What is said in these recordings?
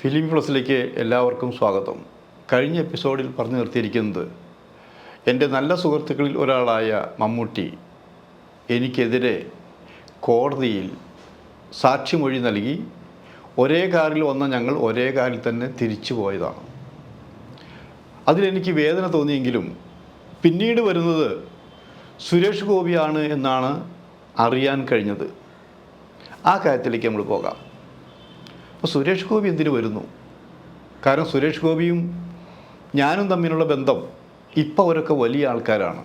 Film പ്ലസിലേക്ക് എല്ലാവർക്കും സ്വാഗതം. കഴിഞ്ഞ എപ്പിസോഡിൽ പറഞ്ഞു നിർത്തിയിരിക്കുന്നത് എൻ്റെ നല്ല സുഹൃത്തുക്കളിൽ ഒരാളായ മമ്മൂട്ടി എനിക്കെതിരെ കോടതിയിൽ സാക്ഷിമൊഴി നൽകി ഒരേ കാറിൽ വന്ന ഞങ്ങൾ ഒരേ കാറിൽ തന്നെ തിരിച്ചു പോയതാണ്. അതിലെനിക്ക് വേദന തോന്നിയെങ്കിലും പിന്നീട് വരുന്നത് സുരേഷ് ഗോപിയാണ് എന്നാണ് അറിയാൻ കഴിഞ്ഞത്. ആ കാര്യത്തിലേക്ക് നമ്മൾ പോകാം. അപ്പോൾ സുരേഷ് ഗോപി എന്തിനു വരുന്നു? കാരണം സുരേഷ് ഗോപിയും ഞാനും തമ്മിലുള്ള ബന്ധം ഇപ്പോൾ അവരൊക്കെ വലിയ ആൾക്കാരാണ്.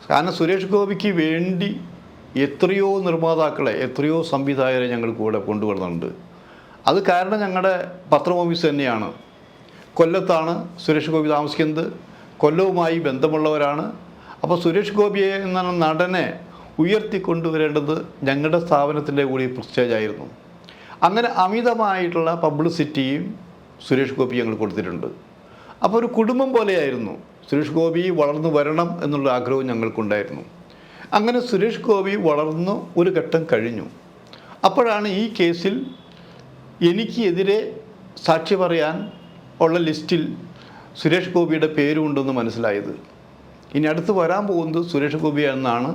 കാരണം സുരേഷ് ഗോപിക്ക് വേണ്ടി എത്രയോ നിർമ്മാതാക്കളെ, എത്രയോ സംവിധായകരെ ഞങ്ങൾ കൂടെ കൊണ്ടുവരുന്നുണ്ട്. അത് കാരണം ഞങ്ങളുടെ പത്രം ഓഫീസ് തന്നെയാണ്. കൊല്ലത്താണ് സുരേഷ് ഗോപി താമസിക്കുന്നത്. കൊല്ലവുമായി ബന്ധമുള്ളവരാണ്. അപ്പോൾ സുരേഷ് ഗോപിയെ എന്ന നടനെ ഉയർത്തിക്കൊണ്ടുവരേണ്ടത് ഞങ്ങളുടെ സ്ഥാപനത്തിൻ്റെ കൂടി പ്രസ്റ്റേജായിരുന്നു. അങ്ങനെ അമിതമായിട്ടുള്ള പബ്ലിസിറ്റിയും സുരേഷ് ഗോപി ഞങ്ങൾ കൊടുത്തിട്ടുണ്ട്. അപ്പോൾ ഒരു കുടുംബം പോലെയായിരുന്നു. സുരേഷ് ഗോപി വളർന്നു വരണം എന്നുള്ള ആഗ്രഹവും ഞങ്ങൾക്കുണ്ടായിരുന്നു. അങ്ങനെ സുരേഷ് ഗോപി വളർന്നു ഒരു ഘട്ടം കഴിഞ്ഞു. അപ്പോഴാണ് ഈ കേസിൽ എനിക്ക് എതിരെ സാക്ഷി പറയാൻ ഉള്ള ലിസ്റ്റിൽ സുരേഷ് ഗോപിയുടെ പേരുണ്ടെന്ന് മനസ്സിലായത്. ഇനി അടുത്ത് വരാൻ പോകുന്നത് സുരേഷ് ഗോപി എന്നാണ്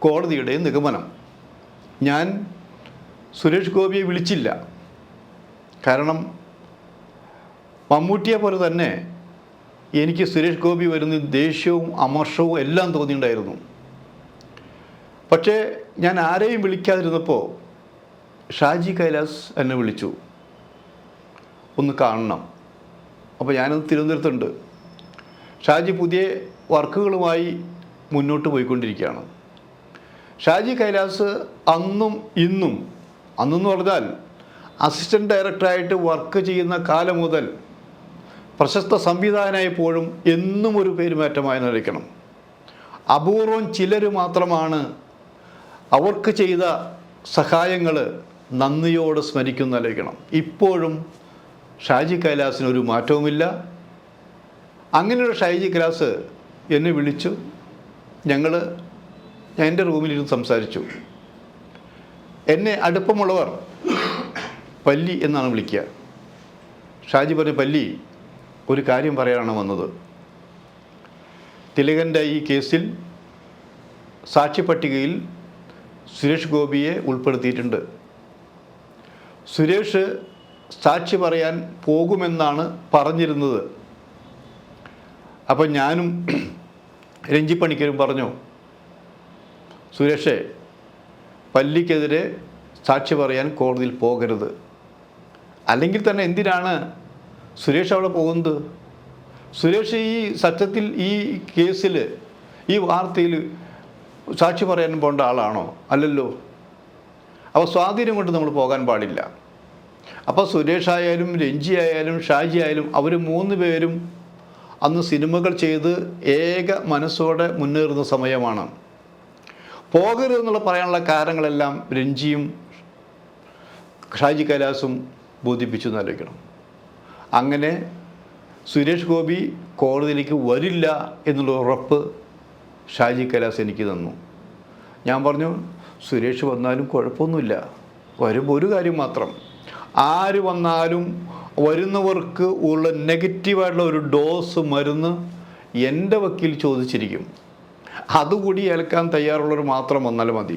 കോടതിയുടെ നിഗമനം. ഞാൻ സുരേഷ് ഗോപിയെ വിളിച്ചില്ല. കാരണം മമ്മൂട്ടിയെ പോലെ തന്നെ എനിക്ക് സുരേഷ് ഗോപി വരുന്ന ദേഷ്യവും അമർഷവും എല്ലാം തോന്നിയിട്ടുണ്ടായിരുന്നു. പക്ഷേ ഞാൻ ആരെയും വിളിക്കാതിരുന്നപ്പോൾ ഷാജി കൈലാസ് എന്നെ വിളിച്ചു, ഒന്ന് കാണണം. അപ്പോൾ ഞാനത് തിരുവനന്തപുരത്തുണ്ട്. ഷാജി പുതിയ വർക്കുകളുമായി മുന്നോട്ട് പോയിക്കൊണ്ടിരിക്കുകയാണ്. ഷാജി കൈലാസ് അന്നെന്ന് പറഞ്ഞാൽ അസിസ്റ്റൻറ്റ് ഡയറക്ടറായിട്ട് വർക്ക് ചെയ്യുന്ന കാലം മുതൽ പ്രശസ്ത സംവിധായകനായപ്പോഴും എന്നും ഒരു പേരുമാറ്റമായി നിലയ്ക്കണം. അപൂർവം ചിലർ മാത്രമാണ് അവർക്ക് ചെയ്ത സഹായങ്ങൾ നന്ദിയോട് സ്മരിക്കുന്ന നിലയ്ക്കണം. ഇപ്പോഴും ഷാജി കൈലാസിനൊരു മാറ്റവുമില്ല. അങ്ങനെയുള്ള ഷാജി കൈലാസ് എന്നെ വിളിച്ചു. ഞാൻ എൻ്റെ റൂമിലിരുന്ന് സംസാരിച്ചു. എന്നെ അടുപ്പമുള്ളവർ പല്ലി എന്നാണ് വിളിക്കുക. ഷാജി പറഞ്ഞു, പല്ലി, ഒരു കാര്യം പറയാനാണ് വന്നത്. തിലകൻ്റെ ഈ കേസിൽ സാക്ഷി പട്ടികയിൽ സുരേഷ് ഗോപിയെ ഉൾപ്പെടുത്തിയിട്ടുണ്ട്. സുരേഷ് സാക്ഷി പറയാൻ പോകുമെന്നാണ് പറഞ്ഞിരുന്നത്. അപ്പം ഞാനും രഞ്ജിപ്പണിക്കരും പറഞ്ഞു, സുരേഷേ, പല്ലിക്കെതിരെ സാക്ഷി പറയാൻ കോടതിയിൽ പോകരുത്. അല്ലെങ്കിൽ തന്നെ എന്തിനാണ് സുരേഷ് അവിടെ പോകുന്നത്? സുരേഷ് ഈ സത്യത്തിൽ ഈ കേസിൽ, ഈ വാർത്തയിൽ സാക്ഷി പറയാൻ പോകേണ്ട ആളാണോ? അല്ലല്ലോ. അപ്പോൾ സ്വാധീനം കൊണ്ട് നമ്മൾ പോകാൻ പാടില്ല. അപ്പോൾ സുരേഷ് ആയാലും രഞ്ജി ആയാലും ഷാജി ആയാലും അവർ 3 പേരും അന്ന് സിനിമകൾ ചെയ്ത് ഏക മനസ്സോടെ മുന്നേറുന്ന സമയമാണ്. പോകരുതെന്നുള്ള പറയാനുള്ള കാരണങ്ങളെല്ലാം രഞ്ജിയും ഷാജി കൈലാസും ബോധിപ്പിച്ചു എന്നാലോചിക്കണം. അങ്ങനെ സുരേഷ് ഗോപി കോടതിയിലേക്ക് വരില്ല എന്നുള്ള ഉറപ്പ് ഷാജി കൈലാസ് എനിക്ക് തന്നു. ഞാൻ പറഞ്ഞു, സുരേഷ് വന്നാലും കുഴപ്പമൊന്നുമില്ല. വരുമ്പോൾ ഒരു കാര്യം മാത്രം, ആര് വന്നാലും വരുന്നവർക്ക് ഉള്ള നെഗറ്റീവായിട്ടുള്ള ഒരു ഡോസ് മരുന്ന് എൻ്റെ വക്കീൽ ചോദിച്ചിരിക്കും. അതുകൂടി ഏൽക്കാൻ തയ്യാറുള്ളവർ മാത്രം വന്നാലും മതി.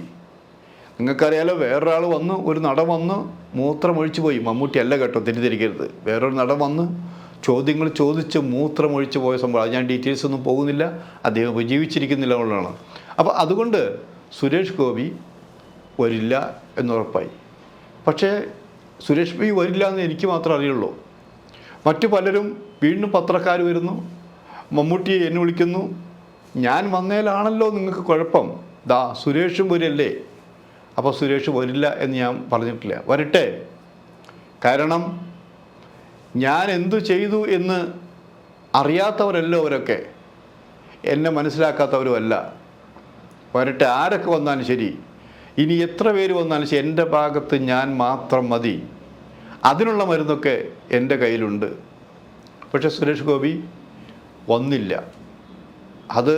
നിങ്ങൾക്കറിയാലോ, വേറൊരാൾ വന്ന്, ഒരു നടൻ വന്ന് മൂത്രമൊഴിച്ചു പോയി. മമ്മൂട്ടി അല്ല കേട്ടോ, തെറ്റിദ്ധരിക്കരുത്. വേറൊരു നടൻ വന്ന് ചോദ്യങ്ങൾ ചോദിച്ച് മൂത്രമൊഴിച്ചു പോയ സംഭവം. അത് ഞാൻ ഡീറ്റെയിൽസ് ഒന്നും പോകുന്നില്ല. അദ്ദേഹം ജീവിച്ചിരിക്കുന്നില്ല എന്നുള്ളതാണ്. അപ്പോൾ അതുകൊണ്ട് സുരേഷ് ഗോപി വരില്ല എന്നുറപ്പായി. പക്ഷേ സുരേഷ് ഗോപി വരില്ല എന്ന് എനിക്ക് മാത്രമേ അറിയുള്ളൂ. മറ്റു പലരും വീണ്ടും പത്രക്കാർ വരുന്നു, മമ്മൂട്ടിയെ എന്നെ വിളിക്കുന്നു. ഞാൻ വന്നേലാണല്ലോ നിങ്ങൾക്ക് കുഴപ്പം, ദാ സുരേഷും വരില്ലേ. അപ്പോൾ സുരേഷ് വരില്ല എന്ന് ഞാൻ പറഞ്ഞിട്ടില്ല. വരട്ടെ. കാരണം ഞാൻ എന്തു ചെയ്തു എന്ന് അറിയാത്തവരല്ലോ അവരൊക്കെ, എന്നെ മനസ്സിലാക്കാത്തവരുമല്ല. വരട്ടെ, ആരൊക്കെ വന്നാലും ശരി, ഇനി എത്ര പേര് വന്നാലും ശരി, എൻ്റെ ഭാഗത്ത് ഞാൻ മാത്രം മതി. അതിനുള്ള മരുന്നൊക്കെ എൻ്റെ കയ്യിലുണ്ട്. പക്ഷേ സുരേഷ് ഗോപി വന്നില്ല. അത്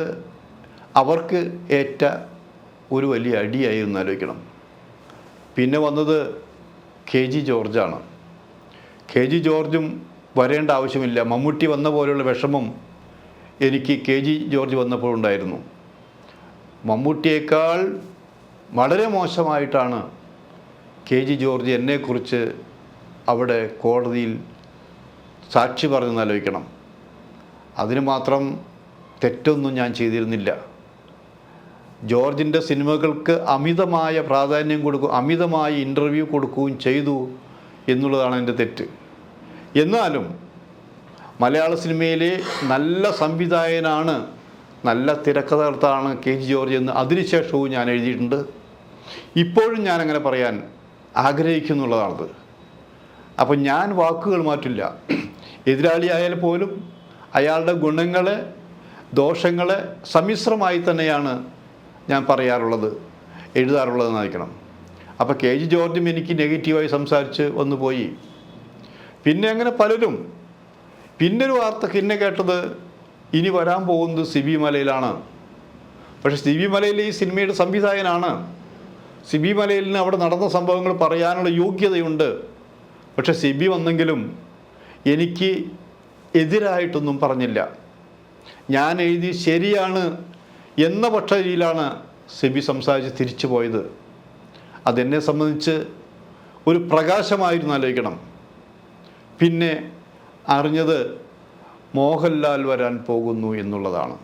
അവർക്ക് ഏറ്റ ഒരു വലിയ അടിയായിരുന്നു ആലോചിക്കണം. പിന്നെ വന്നത് കെ ജി ജോർജാണ്. KG ജോർജും വരേണ്ട ആവശ്യമില്ല. മമ്മൂട്ടി വന്ന പോലെയുള്ള വിഷമം എനിക്ക് KG ജോർജ് വന്നപ്പോൾ ഉണ്ടായിരുന്നു. മമ്മൂട്ടിയേക്കാൾ വളരെ മോശമായിട്ടാണ് KG ജോർജ് എന്നെക്കുറിച്ച് അവിടെ കോടതിയിൽ സാക്ഷി പറഞ്ഞെന്ന് ആലോചിക്കണം. അതിന് മാത്രം തെറ്റൊന്നും ഞാൻ ചെയ്തിരുന്നില്ല. ജോർജിൻ്റെ സിനിമകൾക്ക് അമിതമായ പ്രാധാന്യം കൊടുക്കും, അമിതമായ ഇൻ്റർവ്യൂ കൊടുക്കുകയും ചെയ്തു എന്നുള്ളതാണ് എൻ്റെ തെറ്റ്. എന്നാലും മലയാള സിനിമയിലെ നല്ല സംവിധായകനാണ്, നല്ല തിരക്കഥാകൃത്താണ് KG ജോർജ് എന്ന് അതിനുശേഷവും ഞാൻ എഴുതിയിട്ടുണ്ട്. ഇപ്പോഴും ഞാനങ്ങനെ പറയാൻ ആഗ്രഹിക്കുന്നുള്ളതാണത്. അപ്പം ഞാൻ വാക്കുകൾ മാറ്റില്ല. എതിരാളിയായാൽ പോലും അയാളുടെ ഗുണങ്ങളെ ദോഷങ്ങളെ സമ്മിശ്രമായി തന്നെയാണ് ഞാൻ പറയാറുള്ളത്, എഴുതാറുള്ളതെന്നായിരിക്കണം. അപ്പോൾ KG ജോർജും എനിക്ക് നെഗറ്റീവായി സംസാരിച്ച് വന്നു പോയി. പിന്നെ അങ്ങനെ പലരും. പിന്നൊരു വാർത്ത പിന്നെ കേട്ടത് ഇനി വരാൻ പോകുന്നത് സിബി മലയിലാണ്. പക്ഷേ സിബി മലയിൽ ഈ സിനിമയുടെ സംവിധായകനാണ്. സിബി മലയിലിന് അവിടെ നടന്ന സംഭവങ്ങൾ പറയാനുള്ള യോഗ്യതയുണ്ട്. പക്ഷേ സിബി വന്നെങ്കിലും എനിക്ക് എതിരായിട്ടൊന്നും പറഞ്ഞില്ല. ഞാൻ എഴുതി ശരിയാണ് എന്ന പക്ഷയിലാണ് സിബി സംസാരിച്ച് തിരിച്ചു പോയത്. അതെന്നെ സംബന്ധിച്ച് ഒരു പ്രകാശമായിരുന്നു ആലോചിക്കണം. പിന്നെ അറിഞ്ഞത് മോഹൻലാൽ വരാൻ പോകുന്നു എന്നുള്ളതാണ്.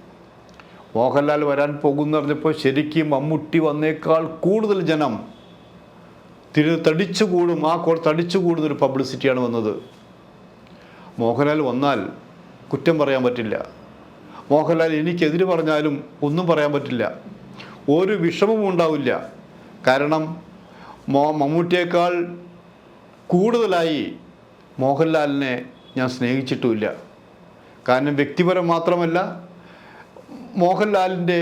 മോഹൻലാൽ വരാൻ പോകുന്നു പറഞ്ഞപ്പോൾ ശരിക്കും മമ്മൂട്ടി വന്നേക്കാൾ കൂടുതൽ ജനം തടിച്ചുകൂടും, തടിച്ചുകൂടുന്നൊരു പബ്ലിസിറ്റിയാണ് വന്നത്. മോഹൻലാൽ വന്നാൽ കുറ്റം പറയാൻ പറ്റില്ല. മോഹൻലാൽ എനിക്കെതിര് പറഞ്ഞാലും ഒന്നും പറയാൻ പറ്റില്ല. ഒരു വിഷമവും ഉണ്ടാവില്ല. കാരണം മമ്മൂട്ടിയേക്കാൾ കൂടുതലായി മോഹൻലാലിനെ ഞാൻ സ്നേഹിച്ചിട്ടുമില്ല. കാരണം വ്യക്തിപരം മാത്രമല്ല, മോഹൻലാലിൻ്റെ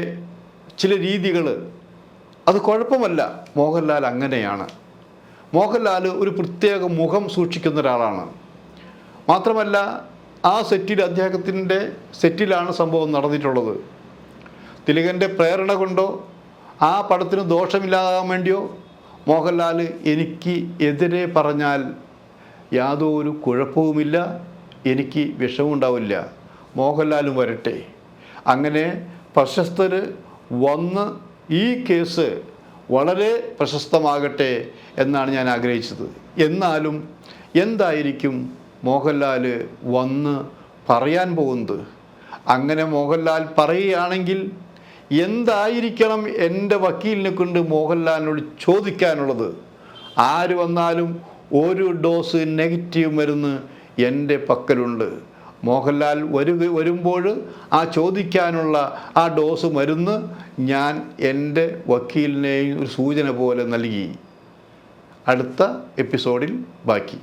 ചില രീതികൾ അത് കുഴപ്പമല്ല. മോഹൻലാൽ അങ്ങനെയാണ്. മോഹൻലാൽ ഒരു പ്രത്യേക മുഖം സൂക്ഷിക്കുന്ന ഒരാളാണ്. മാത്രമല്ല ആ സെറ്റിൽ, അദ്ദേഹത്തിൻ്റെ സെറ്റിലാണ് സംഭവം നടന്നിട്ടുള്ളത്. തിലകൻ്റെ പ്രേരണ കൊണ്ടോ ആ പടത്തിന് ദോഷമില്ലാതാകാൻ വേണ്ടിയോ മോഹൻലാൽ എനിക്ക് എതിരെ പറഞ്ഞാൽ യാതൊരു കുഴപ്പവുമില്ല, എനിക്ക് വിഷമമുണ്ടാവില്ല. മോഹൻലാലും വരട്ടെ. അങ്ങനെ പ്രശസ്തർ വന്ന് ഈ കേസ് വളരെ പ്രശസ്തമാകട്ടെ എന്നാണ് ഞാൻ ആഗ്രഹിച്ചത്. എന്നാലും എന്തായിരിക്കും മോഹൻലാൽ വന്ന് പറയാൻ പോകുന്നത്? അങ്ങനെ മോഹൻലാൽ പറയുകയാണെങ്കിൽ എന്തായിരിക്കണം എൻ്റെ വക്കീലിനെ കൊണ്ട് മോഹൻലാലിനോട് ചോദിക്കാനുള്ളത്? ആര് വന്നാലും ഒരു ഡോസ് നെഗറ്റീവ് മരുന്ന് എൻ്റെ പക്കലുണ്ട്. മോഹൻലാൽ വരുമ്പോൾ ആ ചോദിക്കാനുള്ള ആ ഡോസ് മരുന്ന് ഞാൻ എൻ്റെ വക്കീലിനെ ഒരു സൂചന പോലെ നൽകി. അടുത്ത എപ്പിസോഡിൽ ബാക്കി.